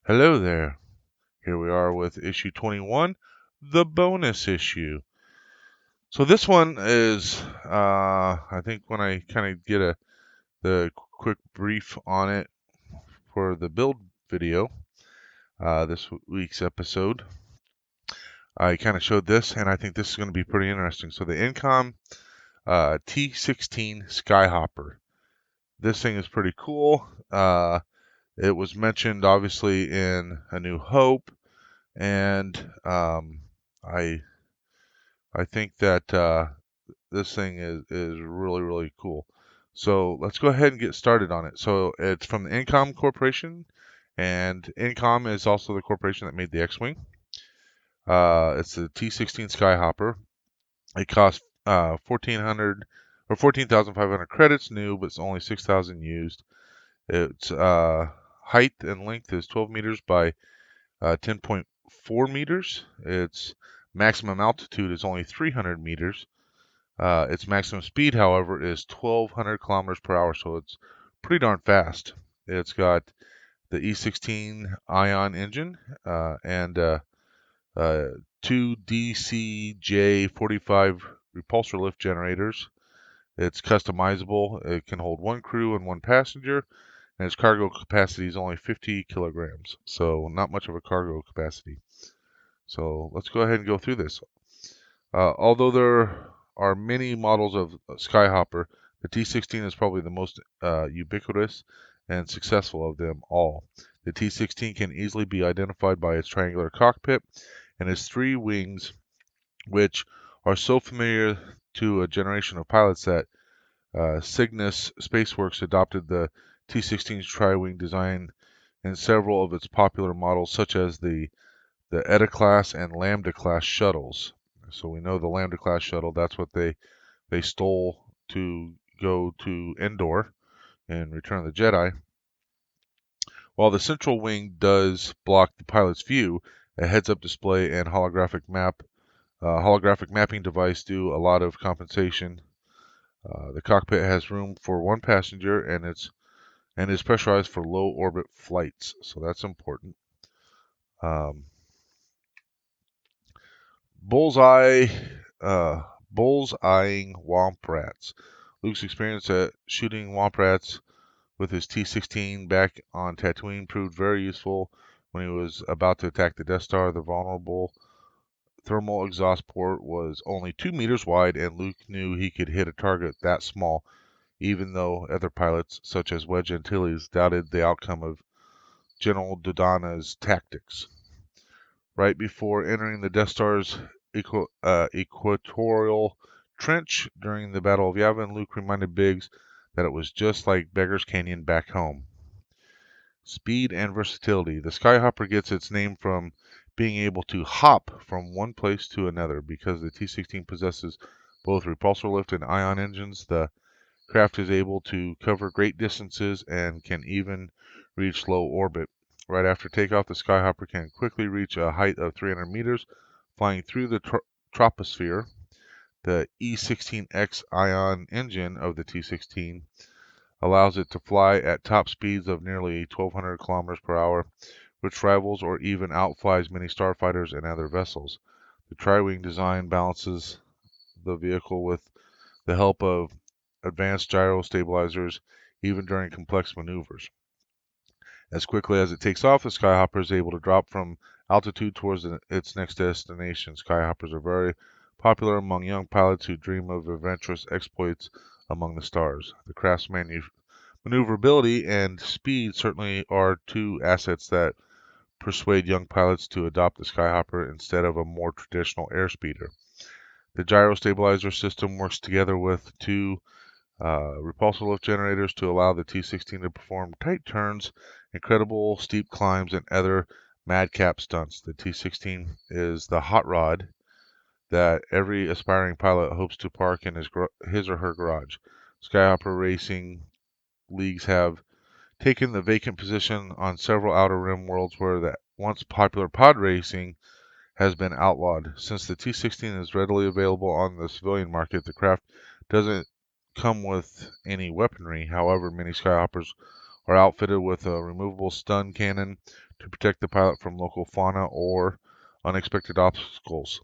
Hello there. Here we are with issue 21, the bonus issue. So this one is, I think when I kind of get the quick brief on it for the build video, this week's episode, I kind of showed this, and I think this is going to be pretty interesting. So the Incom T-16 Skyhopper. This thing is pretty cool. It was mentioned, obviously, in A New Hope, and I think that this thing is really, really cool. So let's go ahead and get started on it. So it's from the Incom Corporation, and Incom is also the corporation that made the X-Wing. It's the T-16 Skyhopper. It costs 1,400 or 14,500 credits new, but it's only 6,000 used. Its height and length is 12 meters by 10.4 meters. Its maximum altitude is only 300 meters. Its maximum speed, however, is 1,200 kilometers per hour, so it's pretty darn fast. It's got the E16 ion engine and two DCJ45 repulsor lift generators. It's customizable. It can hold one crew and one passenger, and its cargo capacity is only 50 kilograms, so not much of a cargo capacity. So let's go ahead and go through this. Although there are many models of Skyhopper, the T-16 is probably the most ubiquitous and successful of them all. The T-16 can easily be identified by its triangular cockpit and its three wings, which are so familiar to a generation of pilots that Cygnus Spaceworks adopted the T-16's tri-wing design in several of its popular models, such as the Eta class and Lambda class shuttles. So we know the Lambda class shuttle, that's what they stole to go to Endor in Return of the Jedi. While the central wing does block the pilot's view, a heads-up display and holographic mapping device do a lot of compensation. The cockpit has room for one passenger and is pressurized for low orbit flights, so that's important. Bullseyeing womp rats. Luke's experience at shooting womp rats with his T-16 back on Tatooine proved very useful when he was about to attack the Death Star. The vulnerable thermal exhaust port was only 2 meters wide, and Luke knew he could hit a target that small, even though other pilots, such as Wedge Antilles, doubted the outcome of General Dodonna's tactics. Right before entering the Death Star's equatorial trench during the Battle of Yavin, Luke reminded Biggs that it was just like Beggar's Canyon back home. Speed and versatility. The Skyhopper gets its name from being able to hop from one place to another. Because the T-16 possesses both repulsor lift and ion engines, the craft is able to cover great distances and can even reach low orbit. Right after takeoff, the Skyhopper can quickly reach a height of 300 meters, flying through the troposphere. The E16X ion engine of the T-16 allows it to fly at top speeds of nearly 1,200 kilometers per hour, which rivals or even outflies many starfighters and other vessels. The tri-wing design balances the vehicle with the help of advanced gyro stabilizers, even during complex maneuvers. As quickly as it takes off, the Skyhopper is able to drop from altitude towards its next destination. Skyhoppers are very popular among young pilots who dream of adventurous exploits among the stars. The craft's maneuverability and speed certainly are two assets that persuade young pilots to adopt the Skyhopper instead of a more traditional airspeeder. The gyro stabilizer system works together with two repulsor lift generators to allow the T-16 to perform tight turns, incredible steep climbs, and other madcap stunts. The T-16 is the hot rod that every aspiring pilot hopes to park in his or her garage. Skyhopper racing leagues have taken the vacant position on several Outer Rim worlds where the once popular pod racing has been outlawed. Since the T-16 is readily available on the civilian market, the craft doesn't come with any weaponry. However, many Skyhoppers are outfitted with a removable stun cannon to protect the pilot from local fauna or unexpected obstacles.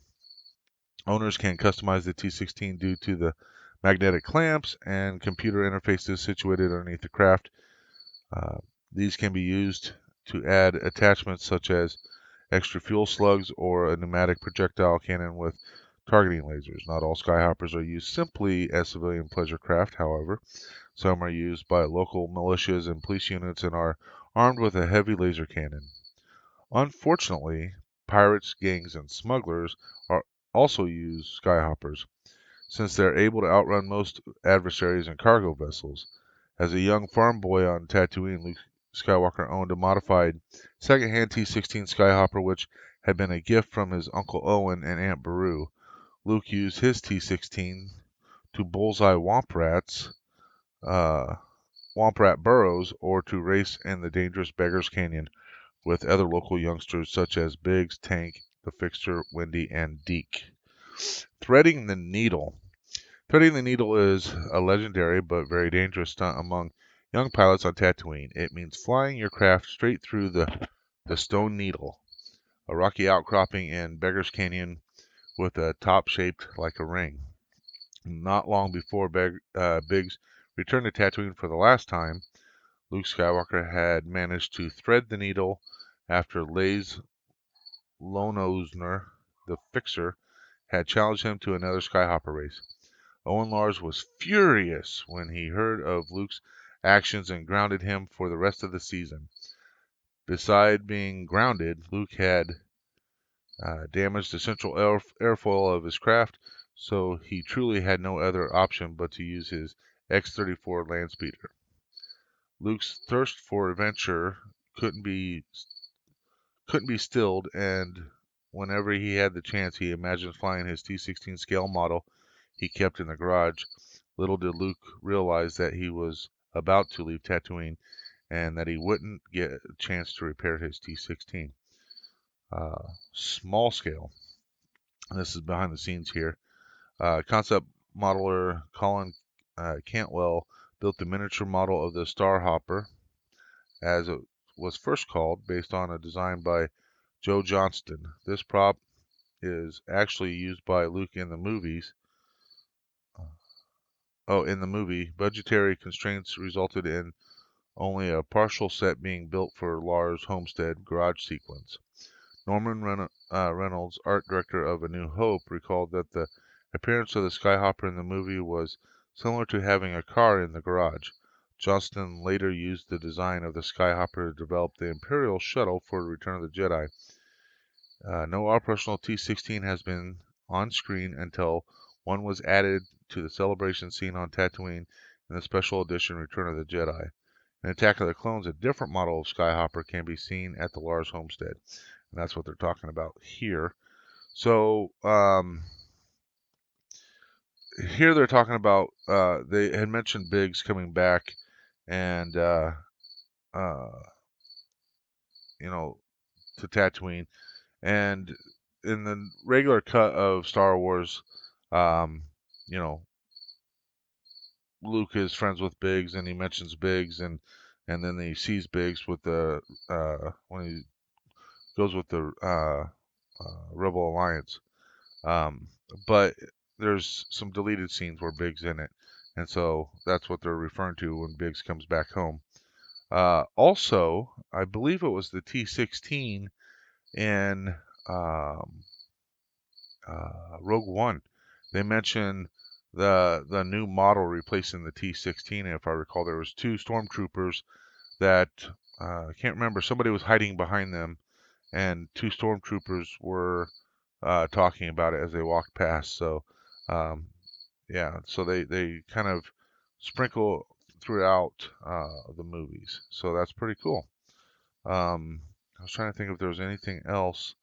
Owners can customize the T-16 due to the magnetic clamps and computer interfaces situated underneath the craft. Uh, these can be used to add attachments such as extra fuel slugs or a pneumatic projectile cannon with targeting lasers. Not all Skyhoppers are used simply as civilian pleasure craft, however. Some are used by local militias and police units and are armed with a heavy laser cannon. Unfortunately, pirates, gangs, and smugglers also use Skyhoppers, since they're able to outrun most adversaries and cargo vessels. As a young farm boy on Tatooine, Luke Skywalker owned a modified second-hand T-16 Skyhopper, which had been a gift from his Uncle Owen and Aunt Beru. Luke used his T-16 to bullseye womp rat burrows, or to race in the dangerous Beggar's Canyon with other local youngsters such as Biggs, Tank, the Fixer, Wendy, and Deke. Threading the Needle. Threading the Needle is a legendary but very dangerous stunt among young pilots on Tatooine. It means flying your craft straight through the Stone Needle, a rocky outcropping in Beggar's Canyon with a top shaped like a ring. Not long before Biggs returned to Tatooine for the last time, Luke Skywalker had managed to thread the needle after Laze Lonosner, the Fixer, had challenged him to another Skyhopper race. Owen Lars was furious when he heard of Luke's actions and grounded him for the rest of the season. Beside being grounded, Luke had damaged the central airfoil of his craft, so he truly had no other option but to use his X-34 Landspeeder. Luke's thirst for adventure couldn't be stilled, and whenever he had the chance, he imagined flying his T-16 scale model he kept in the garage. Little did Luke realize that he was about to leave Tatooine and that he wouldn't get a chance to repair his T-16. Small scale. This is behind the scenes here. Concept modeler Colin Cantwell built the miniature model of the Starhopper, as it was first called, based on a design by Joe Johnston. This prop is actually used by Luke in the movies. In the movie, budgetary constraints resulted in only a partial set being built for Lars' homestead garage sequence. Norman Reynolds, art director of A New Hope, recalled that the appearance of the Skyhopper in the movie was similar to having a car in the garage. Johnston later used the design of the Skyhopper to develop the Imperial shuttle for Return of the Jedi. No operational T-16 has been on screen until one was added to the celebration scene on Tatooine in the special edition Return of the Jedi. In Attack of the Clones, a different model of Skyhopper can be seen at the Lars homestead. And that's what they're talking about here. So here they're talking about, they had mentioned Biggs coming back and, to Tatooine. And in the regular cut of Star Wars, um, you know, Luke is friends with Biggs, and he mentions Biggs, and then he sees Biggs with the when he goes with the Rebel Alliance. But there's some deleted scenes where Biggs in it, and so that's what they're referring to when Biggs comes back home. Also, I believe it was the T-16 in Rogue One. They mentioned the new model replacing the T-16. And if I recall, there was two stormtroopers that I can't remember. Somebody was hiding behind them, and two stormtroopers were talking about it as they walked past. So, so they kind of sprinkle throughout the movies. So that's pretty cool. I was trying to think if there was anything else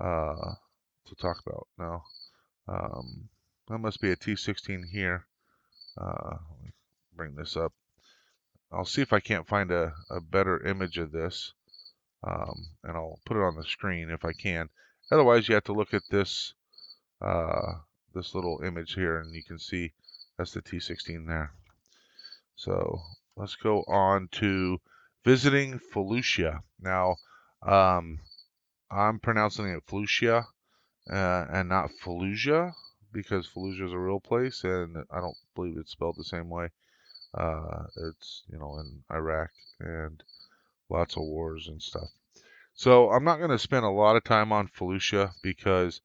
to talk about. No. That must be a T-16 here. Let me bring this up. I'll see if I can't find a better image of this, and I'll put it on the screen if I can. Otherwise, you have to look at this this little image here, and you can see that's the T-16 there. So let's go on to visiting Felucia. Now, um, I'm pronouncing it Felucia and not Fallujah because Fallujah is a real place, and I don't believe it's spelled the same way. It's in Iraq and lots of wars and stuff. So I'm not going to spend a lot of time on Felucia because,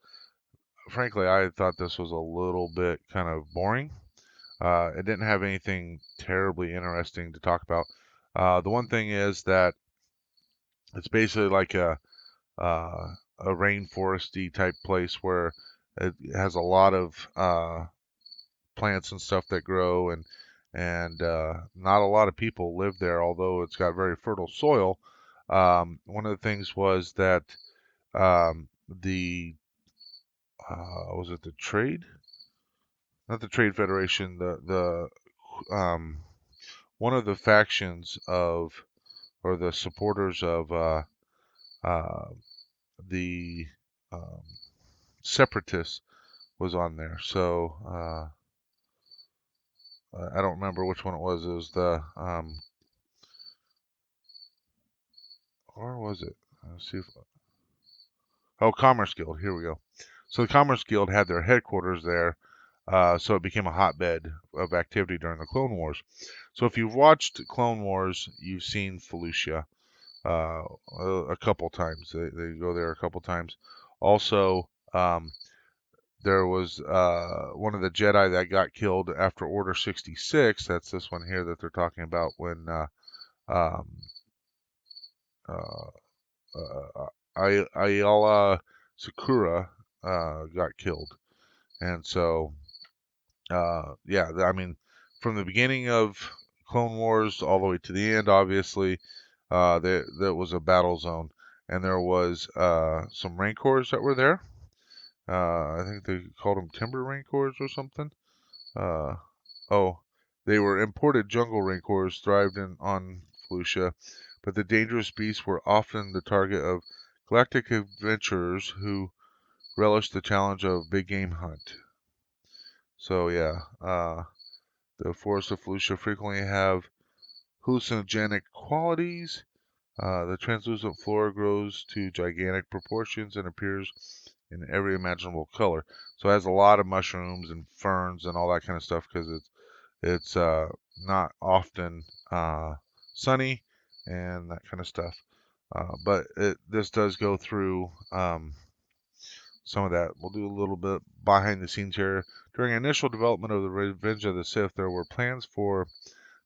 frankly, I thought this was a little bit kind of boring. It didn't have anything terribly interesting to talk about. The one thing is that it's basically like a rainforesty type place where it has a lot of plants and stuff that grow, and not a lot of people live there, although it's got very fertile soil. One of the things was that the was it the trade, not the Trade Federation, the one of the factions of, or the supporters of uh, the um, separatists was on there. So I don't remember which one it was. It was the or was it? Let's see if, oh, Commerce Guild. Here we go. So the Commerce Guild had their headquarters there, so it became a hotbed of activity during the Clone Wars. So if you've watched Clone Wars, you've seen Felucia uh, a couple times. They go there a couple times. Also, there was one of the Jedi that got killed after Order 66. That's this one here that they're talking about when um, uh, Ayala Sakura got killed. And so, yeah, I mean, from the beginning of Clone Wars all the way to the end, obviously, there was a battle zone. And there was some Rancors that were there. I think they called them Timber Rancors or something. Uh, oh, they were imported jungle rancors, thrived on Felucia, but the dangerous beasts were often the target of galactic adventurers who relished the challenge of big game hunt. So yeah, the forests of Felucia frequently have hallucinogenic qualities. The translucent flora grows to gigantic proportions and appears in every imaginable color. So it has a lot of mushrooms and ferns and all that kind of stuff because it's not often sunny and that kind of stuff. But this does go through some of that. We'll do a little bit behind the scenes here. During initial development of the Revenge of the Sith, there were plans for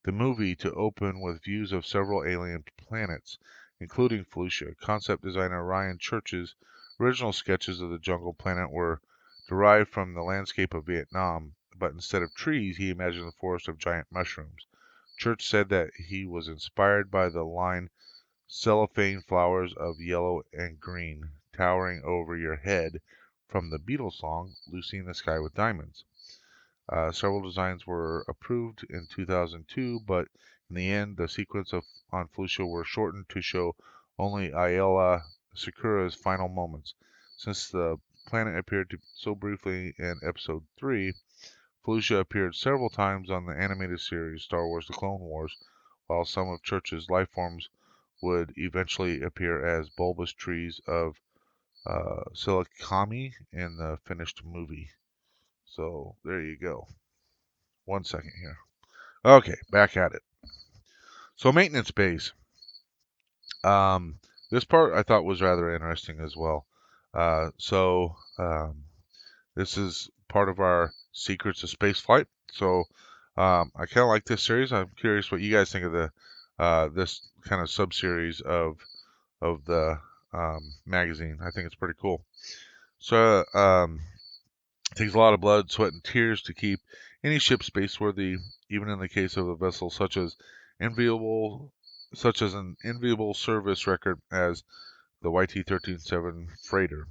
the movie to open with views of several alien planets, including Felucia. Concept designer Ryan Church's original sketches of the jungle planet were derived from the landscape of Vietnam, but instead of trees, he imagined a forest of giant mushrooms. Church said that he was inspired by the line cellophane flowers of yellow and green towering over your head from the Beatles song Lucy in the Sky with Diamonds. Several designs were approved in 2002, but in the end, the sequence on Felucia were shortened to show only Ayala Sakura's final moments. Since the planet appeared so briefly in Episode 3, Felucia appeared several times on the animated series Star Wars The Clone Wars, while some of Church's life forms would eventually appear as bulbous trees of silicami in the finished movie. So there you go. 1 second here. Okay, back at it. So maintenance bays. Um, this part I thought was rather interesting as well. This is part of our Secrets of Spaceflight. So I kind of like this series. I'm curious what you guys think of the this kind of sub-series of the magazine. I think it's pretty cool. So it takes a lot of blood, sweat, and tears to keep any ship spaceworthy, even in the case of a vessel such as an enviable service record as the YT-13-7 freighter.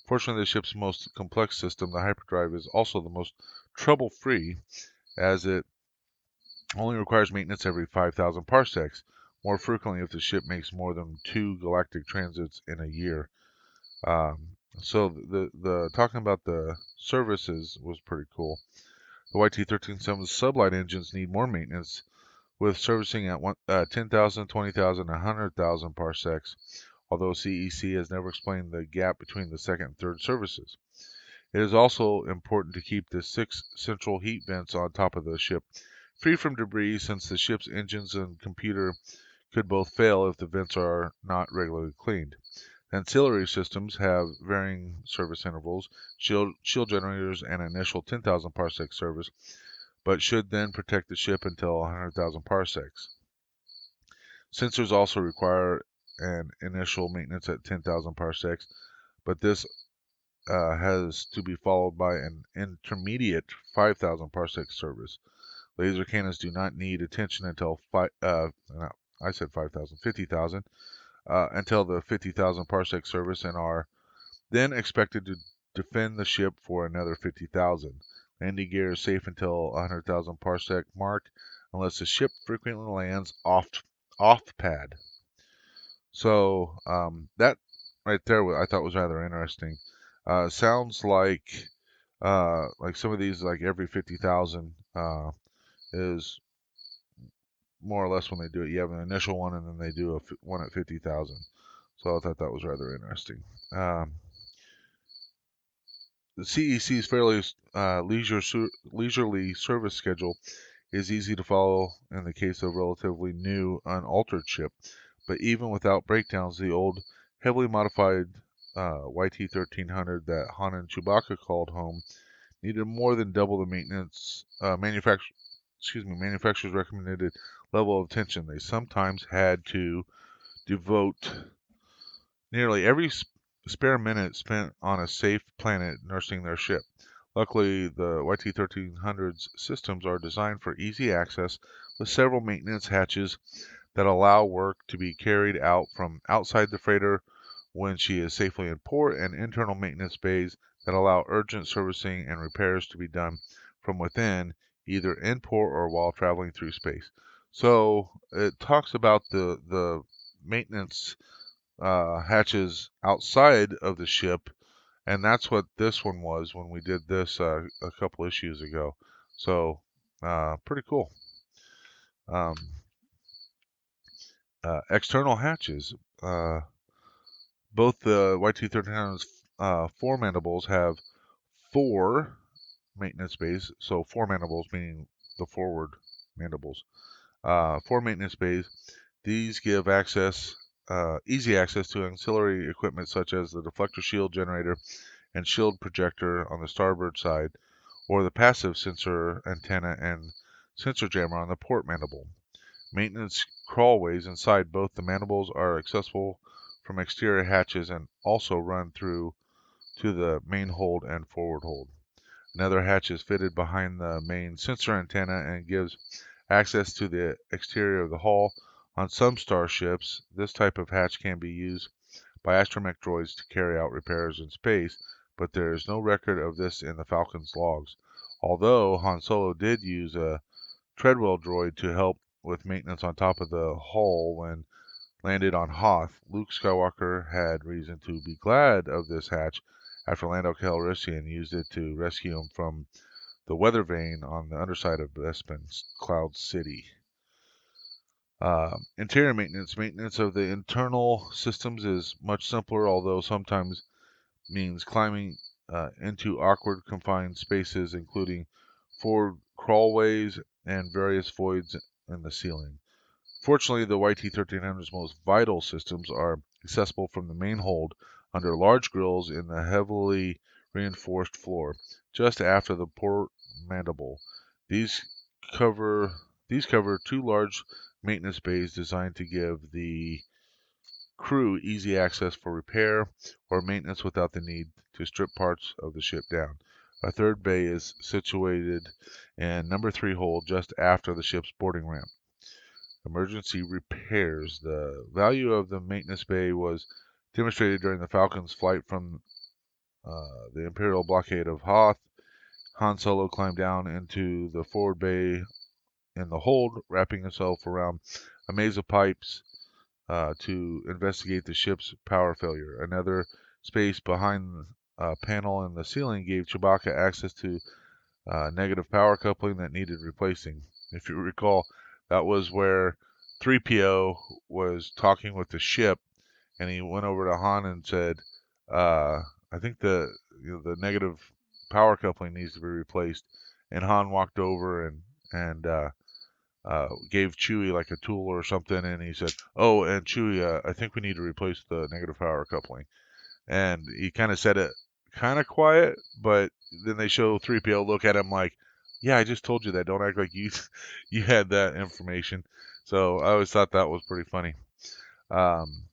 Fortunately, the ship's most complex system, the hyperdrive, is also the most trouble-free, as it only requires maintenance every 5,000 parsecs, more frequently if the ship makes more than 2 galactic transits in a year. So the talking about the services was pretty cool. The YT-13-7's sublight engines need more maintenance, with servicing at 10,000, 20,000, 100,000 parsecs, although CEC has never explained the gap between the second and third services. It is also important to keep the 6 central heat vents on top of the ship free from debris, since the ship's engines and computer could both fail if the vents are not regularly cleaned. Ancillary systems have varying service intervals, shield generators, and initial 10,000 parsec service, but should then protect the ship until 100,000 parsecs. Sensors also require an initial maintenance at 10,000 parsecs, but this has to be followed by an intermediate 5,000 parsec service. Laser cannons do not need attention until no, I said 5,000, 50,000, until the 50,000 parsec service, and are then expected to defend the ship for another 50,000. Landing gear is safe until 100,000 parsec mark, unless the ship frequently lands off pad. So that right there, I thought was rather interesting. Sounds like some of these, like every 50,000 is more or less when they do it. You have an initial one, and then they do one at 50,000. So I thought that was rather interesting. The CEC's fairly leisurely service schedule is easy to follow in the case of relatively new, unaltered ship, but even without breakdowns, the old, heavily modified YT-1300 that Han and Chewbacca called home needed more than double the maintenance manufacturer's recommended level of attention. They sometimes had to devote nearly every spare minute spent on a safe planet nursing their ship. Luckily, the YT-1300's systems are designed for easy access, with several maintenance hatches that allow work to be carried out from outside the freighter when she is safely in port, and internal maintenance bays that allow urgent servicing and repairs to be done from within, either in port or while traveling through space. So it talks about the maintenance hatches outside of the ship, and that's what this one was when we did this a couple issues ago. So pretty cool. Um, External hatches. Both the YT-1300's 4 mandibles have 4 maintenance bays. So 4 mandibles meaning the forward mandibles. 4 maintenance bays. These give easy access to ancillary equipment such as the deflector shield generator and shield projector on the starboard side, or the passive sensor antenna and sensor jammer on the port mandible. Maintenance crawlways inside both the mandibles are accessible from exterior hatches and also run through to the main hold and forward hold. Another hatch is fitted behind the main sensor antenna and gives access to the exterior of the hull. On some starships, this type of hatch can be used by astromech droids to carry out repairs in space, but there is no record of this in the Falcon's logs. Although Han Solo did use a treadwell droid to help with maintenance on top of the hull when landed on Hoth, Luke Skywalker had reason to be glad of this hatch after Lando Calrissian used it to rescue him from the weather vane on the underside of Bespin Cloud City. Interior maintenance. Maintenance of the internal systems is much simpler, although sometimes means climbing into awkward confined spaces, including forward crawlways and various voids in the ceiling. Fortunately, the YT-1300's most vital systems are accessible from the main hold under large grills in the heavily reinforced floor, just after the port mandible. These cover 2 large maintenance bays designed to give the crew easy access for repair or maintenance without the need to strip parts of the ship down. A third bay is situated in number 3 hold just after the ship's boarding ramp. Emergency repairs. The value of the maintenance bay was demonstrated during the Falcon's flight from the Imperial blockade of Hoth. Han Solo climbed down into the forward bay in the hold, wrapping himself around a maze of pipes to investigate the ship's power failure. Another space behind a panel in the ceiling gave Chewbacca access to negative power coupling that needed replacing. If you recall, That was where 3PO was talking with the ship, and he went over to Han and said, "I think the negative power coupling needs to be replaced." And Han walked over and gave Chewie like a tool or something, and he said, "Oh, and Chewie, I think we need to replace the negative power coupling." And he kind of said it kind of quiet, but then they show 3PO look at him like, "Yeah, I just told you that. Don't act like you you had that information." So I always thought that was pretty funny. Um,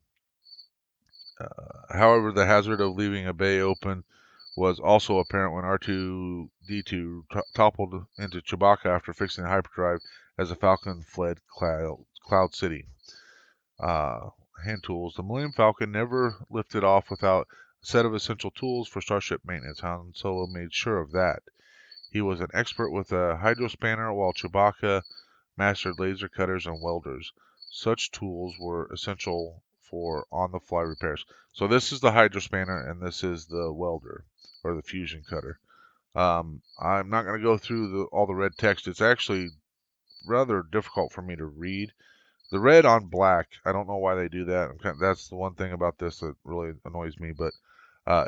However, the hazard of leaving a bay open was also apparent when R2-D2 toppled into Chewbacca after fixing the hyperdrive as the Falcon fled Cloud City. Hand tools. The Millennium Falcon never lifted off without a set of essential tools for starship maintenance. Han Solo made sure of that. He was an expert with a hydro spanner, while Chewbacca mastered laser cutters and welders. Such tools were essential for on-the-fly repairs. So this is the hydro spanner, and this is the welder, or the fusion cutter. I'm not going to go through all the red text. It's actually rather difficult for me to read. The red on black, I don't know why they do that. That's the one thing about this that really annoys me, but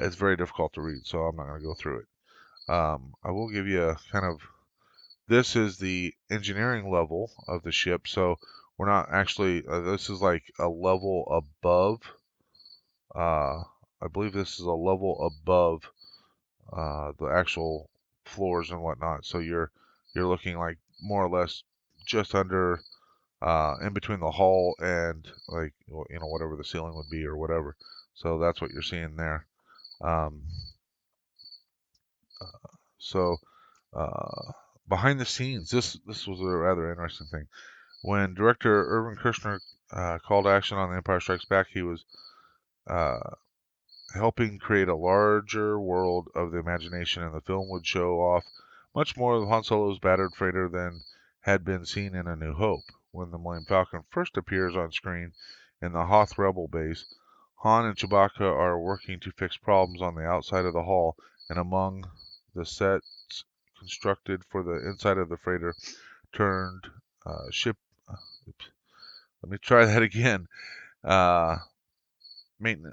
it's very difficult to read, so I'm not going to go through it. I will give you a kind of, this is the engineering level of the ship, so we're not actually, this is like a level above, I believe this is a level above the actual floors and whatnot, so you're looking like more or less just under in between the hull and like whatever the ceiling would be or whatever. So that's what you're seeing there. Um, so behind the scenes, this was a rather interesting thing. When director Irvin Kershner called action on The Empire Strikes Back, he was uh, helping create a larger world of the imagination, and the film would show off much more of Han Solo's battered freighter than had been seen in A New Hope. When the Millennium Falcon first appears on screen in the Hoth Rebel base, Han and Chewbacca are working to fix problems on the outside of the hull, and among the sets constructed for the inside of the freighter turned ship. Oops, let me try that again. Uh, and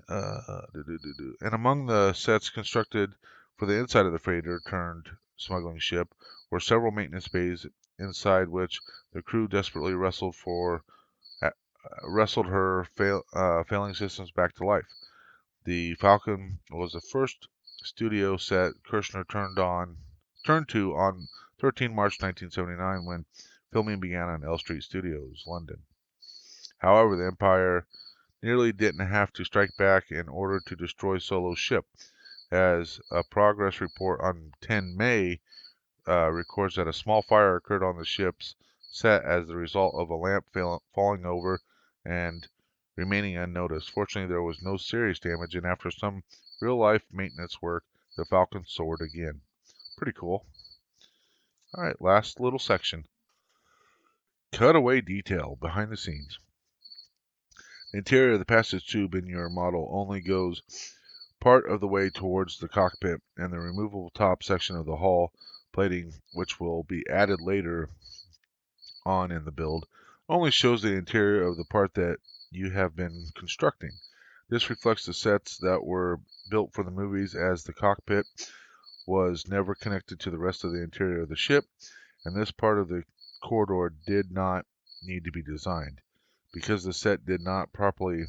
among the sets constructed for the inside of the freighter turned smuggling ship were several maintenance bays inside which the crew desperately wrestled her failing systems back to life. The Falcon was the first studio set Kirshner turned to on 13 March 1979 when filming began on L Street Studios, London. However, the Empire nearly didn't have to strike back in order to destroy Solo's ship, as a progress report on 10 May records that a small fire occurred on the ship's set as the result of a lamp falling over and remaining unnoticed. Fortunately, there was no serious damage, and after some real-life maintenance work, the Falcon soared again. Pretty cool. All right, last little section. Cutaway detail behind the scenes. The interior of the passage tube in your model only goes part of the way towards the cockpit, and the removable top section of the hull plating, which will be added later on in the build, only shows the interior of the part that you have been constructing. This reflects the sets that were built for the movies, as the cockpit was never connected to the rest of the interior of the ship, and this part of the corridor did not need to be designed. Because the set did not properly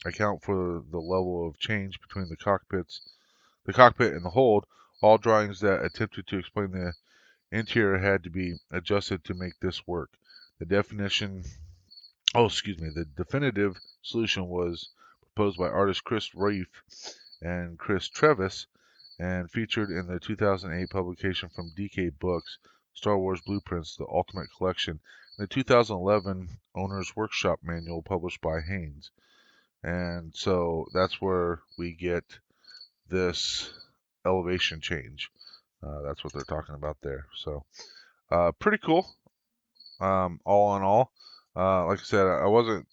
account for the level of change between the cockpit and the hold, all drawings that attempted to explain the interior had to be adjusted to make this work. The definitive solution was proposed by artists Chris Reef and Chris Trevis and featured in the 2008 publication from DK Books, Star Wars Blueprints: The Ultimate Collection, and the 2011 Owner's Workshop Manual published by Haynes. And so that's where we get this elevation change. That's what they're talking about there. So pretty cool. All in all, like I said, I wasn't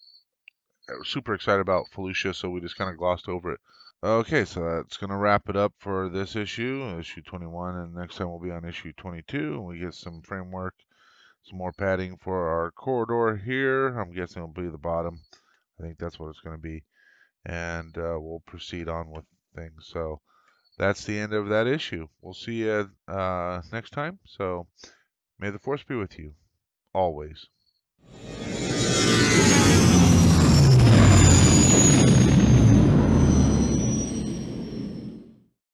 super excited about Felucia, so we just kind of glossed over it. Okay, so that's going to wrap it up for this issue 21, and next time we'll be on issue 22, and we get some framework, Some more padding for our corridor here. I'm guessing it'll be the bottom. I think that's what it's going to be. And we'll proceed on with things. So that's the end of that issue. We'll see you next time. So may the force be with you always.